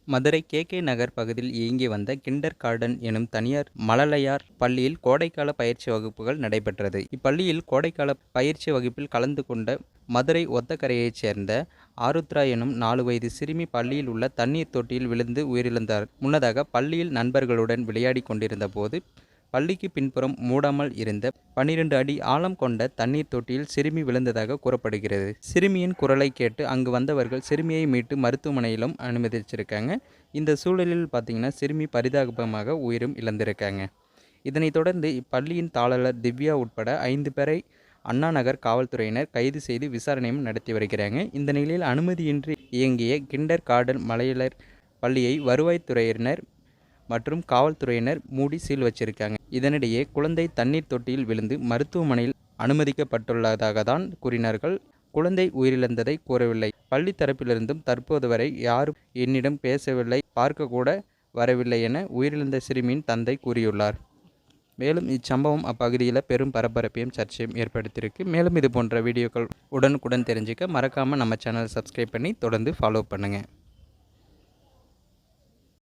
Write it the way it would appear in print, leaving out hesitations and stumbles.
Madurai K நகர் பகுதியில் இயங்கி வந்த கிண்டர் கார்டன் எனும் தனியார் மழலையர் பள்ளியில் கோடைக்கால பயிற்சி வகுப்புகள் நடைபெற்றது. இப்பள்ளியில் கோடைக்கால பயிற்சி வகுப்பில் கலந்து கொண்ட மதுரை ஒத்தக்கரையைச் சேர்ந்த ஆருத்ரா எனும் 4 வயது சிறுமி பள்ளியில் உள்ள தண்ணீர் தொட்டியில் விழுந்து உயிரிழந்தார். முன்னதாக பள்ளியில் நண்பர்களுடன் விளையாடி கொண்டிருந்த போது பள்ளிக்கு பின்புறம் மூடாமல் இருந்த 12 அடி ஆழம் கொண்ட தண்ணீர் தொட்டியில் சிறுமி விழுந்ததாக கூறப்படுகிறது. சிறுமியின் குரலை கேட்டு அங்கு வந்தவர்கள் சிறுமியை மீட்டு மருத்துவமனையிலும் அனுமதிச்சிருக்காங்க. இந்த சூழலில் பார்த்தீங்கன்னா சிறுமி பரிதாபமாக உயிரும் இழந்திருக்காங்க. இதனைத் தொடர்ந்து இப்பள்ளியின் தாளர் திவ்யா உட்பட 5 பேரை அண்ணா நகர் காவல்துறையினர் கைது செய்து விசாரணையும் நடத்தி வருகிறாங்க. இந்த நிலையில் அனுமதியின்றி இயங்கிய கிண்டர் கார்டன் மழலையர் பள்ளியை வருவாய்த்துறையினர் மற்றும் காவல்துறையினர் மூடி சீல் வச்சிருக்காங்க. இதனிடையே குழந்தை தண்ணீர் தொட்டியில் விழுந்து மருத்துவமனையில் அனுமதிக்கப்பட்டுள்ளதாக தான் கூறினார்கள். குழந்தை உயிரிழந்ததை கூறவில்லை. பள்ளி தரப்பிலிருந்தும் தற்போது வரை யாரும் என்னிடம் பேசவில்லை, பார்க்க கூட வரவில்லை என உயிரிழந்த சிறுமியின் தந்தை கூறியுள்ளார். மேலும் இச்சம்பவம் அப்பகுதியில் பெரும் பரபரப்பையும் சர்ச்சையும் ஏற்படுத்தியிருக்கு. மேலும் இது போன்ற வீடியோக்கள் உடனுக்குடன் தெரிஞ்சுக்க மறக்காமல் நம்ம சேனலை சப்ஸ்கிரைப் பண்ணி தொடர்ந்து ஃபாலோ பண்ணுங்கள்.